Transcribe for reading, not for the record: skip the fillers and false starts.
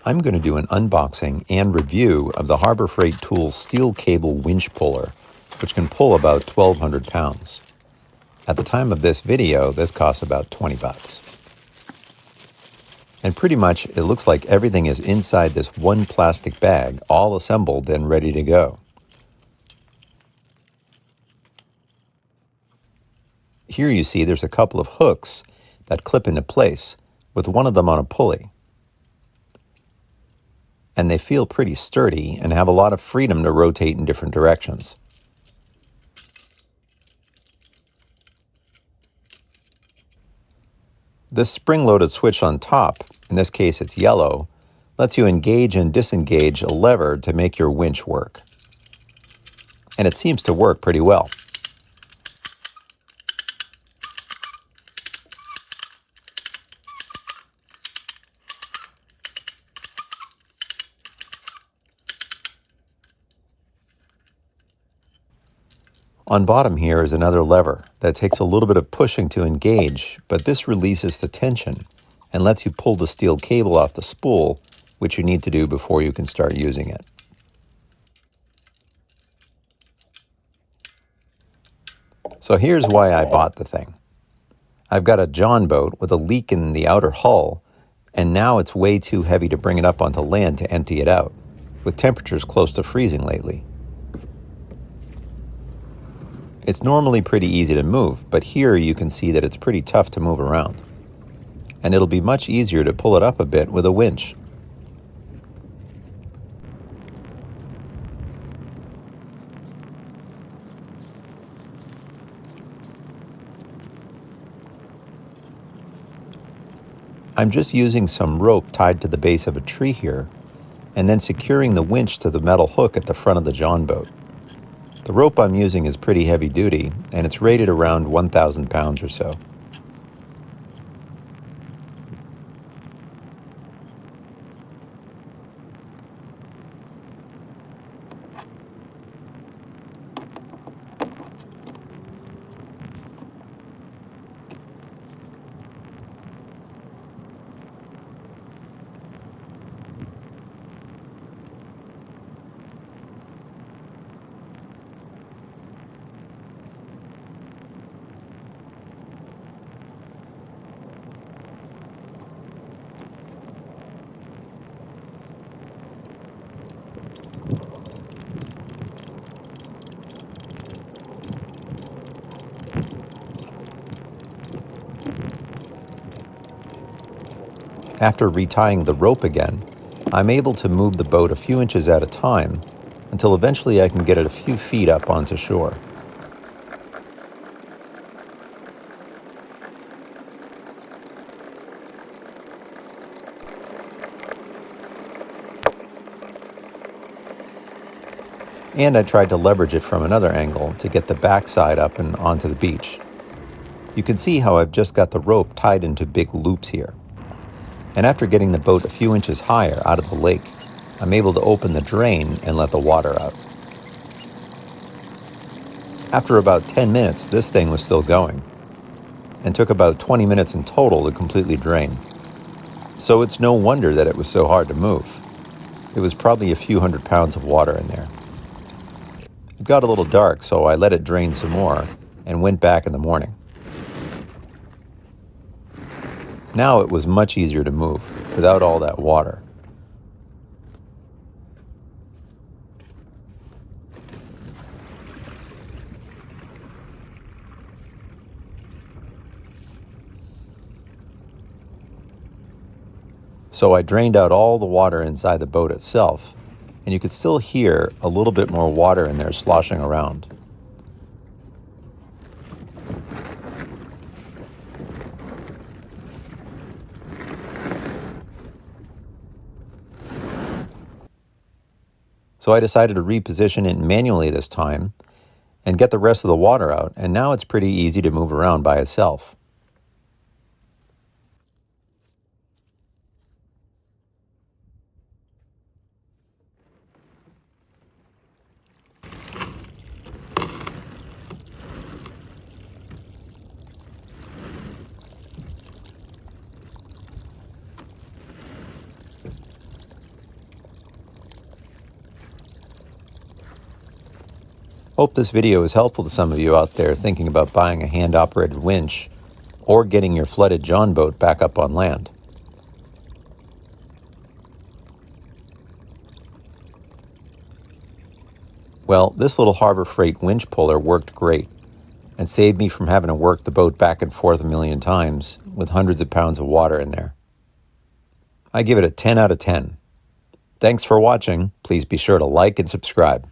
I'm going to do an unboxing and review of the Harbor Freight Tools steel cable winch puller, which can pull about 1,200 pounds. At the time of this video, this costs about 20 bucks. And pretty much it looks like everything is inside this one plastic bag, all assembled and ready to go. Here you see there's a couple of hooks that clip into place, with one of them on a pulley. And they feel pretty sturdy and have a lot of freedom to rotate in different directions. This spring-loaded switch on top, in this case it's yellow, lets you engage and disengage a lever to make your winch work. And it seems to work pretty well. On bottom here is another lever that takes a little bit of pushing to engage, but this releases the tension and lets you pull the steel cable off the spool, which you need to do before you can start using it. So here's why I bought the thing. I've got a Jon Boat with a leak in the outer hull, and now it's way too heavy to bring it up onto land to empty it out, with temperatures close to freezing lately. It's normally pretty easy to move, but here you can see that it's pretty tough to move around. And it'll be much easier to pull it up a bit with a winch. I'm just using some rope tied to the base of a tree here, and then securing the winch to the metal hook at the front of the Jon Boat. The rope I'm using is pretty heavy duty, and it's rated around 1,000 pounds or so. After retying the rope again, I'm able to move the boat a few inches at a time until eventually I can get it a few feet up onto shore. And I tried to leverage it from another angle to get the backside up and onto the beach. You can see how I've just got the rope tied into big loops here. And after getting the boat a few inches higher out of the lake, I'm able to open the drain and let the water out. After about 10 minutes, this thing was still going, and took about 20 minutes in total to completely drain. So it's no wonder that it was so hard to move. It was probably a few hundred pounds of water in there. It got a little dark, so I let it drain some more and went back in the morning. Now it was much easier to move without all that water. So I drained out all the water inside the boat itself, and you could still hear a little bit more water in there sloshing around. So I decided to reposition it manually this time and get the rest of the water out, and now it's pretty easy to move around by itself. Hope this video is helpful to some of you out there thinking about buying a hand-operated winch or getting your flooded Jon Boat back up on land. Well, this little Harbor Freight winch puller worked great and saved me from having to work the boat back and forth a million times with hundreds of pounds of water in there. I give it a 10 out of 10. Thanks for watching. Please be sure to like and subscribe.